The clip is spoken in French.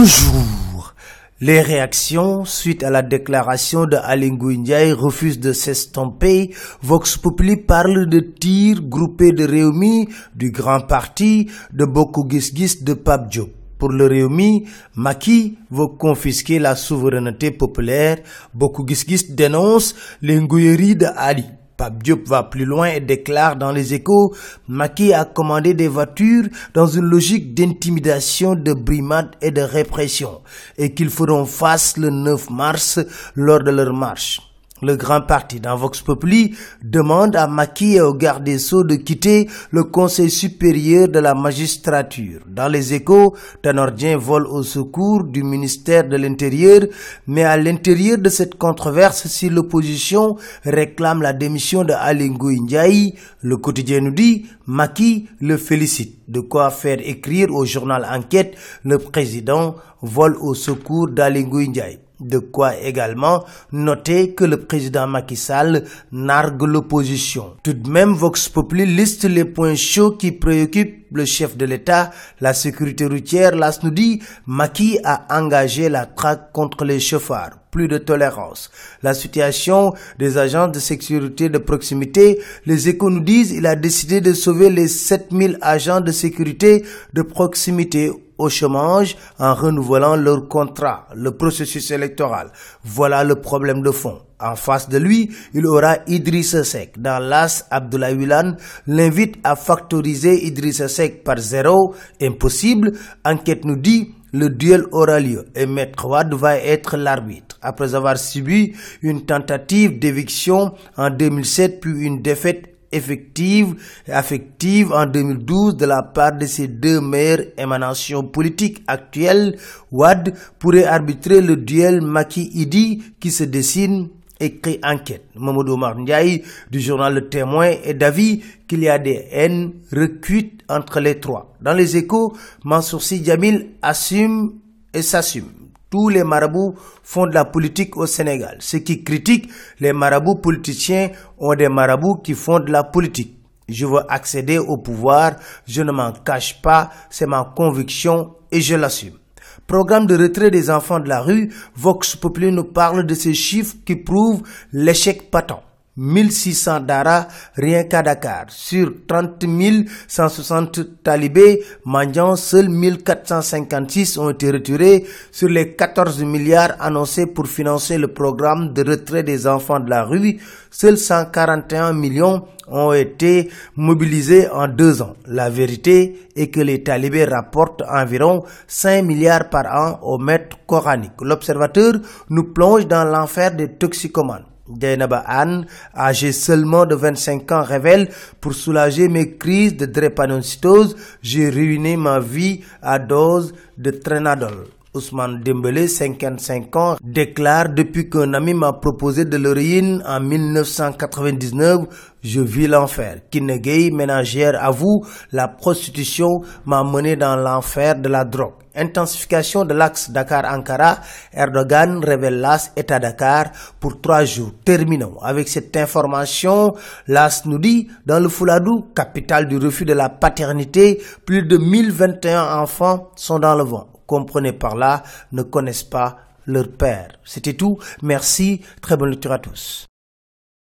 jour. Les réactions suite à la déclaration de Aly Ngouille Ndiaye refusent de s'estomper. Vox Populi parle de tirs groupés de Rewmi, du grand parti, de Bokk Gis Gis de Pape Diop. Pour le Rewmi, Macky veut confisquer la souveraineté populaire. Bokk Gis Gis dénonce les ngouilleries de Ali. Pape Diop va plus loin et déclare dans les Échos, Macky a commandé des voitures dans une logique d'intimidation, de brimade et de répression, et qu'ils feront face le 9 mars lors de leur marche. Le grand parti dans Vox Populi demande à Macky et au garde des Sceaux de quitter le Conseil supérieur de la magistrature. Dans les Échos, Tanor Dieng vole au secours du ministère de l'Intérieur, mais à l'intérieur de cette controverse, si l'opposition réclame la démission de Aly Ngouille Ndiaye, le quotidien nous dit, Macky le félicite. De quoi faire écrire au journal Enquête, le président vole au secours d'Aly Ngouille Ndiaye. De quoi également noter que le président Macky Sall nargue l'opposition. Tout de même, Vox Populi liste les points chauds qui préoccupent le chef de l'État, la sécurité routière. L'AS nous dit, Macky a engagé la traque contre les chauffards. Plus de tolérance. La situation des agents de sécurité de proximité, les Échos nous disent, il a décidé de sauver les 7000 agents de sécurité de proximité au chômage en renouvelant leur contrat, le processus électoral. Voilà le problème de fond. En face de lui, il aura Idrissa Seck. Dans l'AS, Abdoulaye Wilane l'invite à factoriser Idrissa Seck par 0. Impossible. Enquête nous dit, le duel aura lieu et Maître Wade va être l'arbitre. Après avoir subi une tentative d'éviction en 2007 puis une défaite affective en 2012 de la part de ses deux meilleures émanations politiques actuelles, Wade pourrait arbitrer le duel Macky-Idi qui se dessine, écrit Enquête. Mamadou Oumar Ndiaye du journal Le Témoin est d'avis qu'il y a des haines recuites entre les trois. Dans les Échos, Mansour Sy Djamil assume et s'assume. Tous les marabouts font de la politique au Sénégal. Ceux qui critiquent les marabouts politiciens ont des marabouts qui font de la politique. Je veux accéder au pouvoir, je ne m'en cache pas, c'est ma conviction et je l'assume. Programme de retrait des enfants de la rue, Vox Populi nous parle de ces chiffres qui prouvent l'échec patent. 1600 daara rien qu'à Dakar. Sur 30 160 talibés, mendiants, seuls 1456 ont été retirés sur les 14 milliards annoncés pour financer le programme de retrait des enfants de la rue. Seuls 141 millions ont été mobilisés en 2 ans. La vérité est que les talibés rapportent environ 5 milliards par an au maître coranique. L'Observateur nous plonge dans l'enfer des toxicomanes. Dieynaba Anne, âgée seulement de 25 ans, révèle, pour soulager mes crises de drépanocytose, j'ai ruiné ma vie à dose de Trenadol. Ousmane Dembélé, 55 ans, déclare depuis qu'un ami m'a proposé de l'héroïne en 1999, je vis l'enfer. Kiné Gueye, ménagère, avoue, la prostitution m'a mené dans l'enfer de la drogue. Intensification de l'axe Dakar-Ankara, Erdogan révèle l'AS État Dakar pour 3 jours. Terminons avec cette information. L'AS nous dit, dans le Fouladou, capitale du refus de la paternité, plus de 1021 enfants sont dans le vent. Comprenez par là, ne connaissent pas leur père. C'était tout. Merci. Très bonne lecture à tous.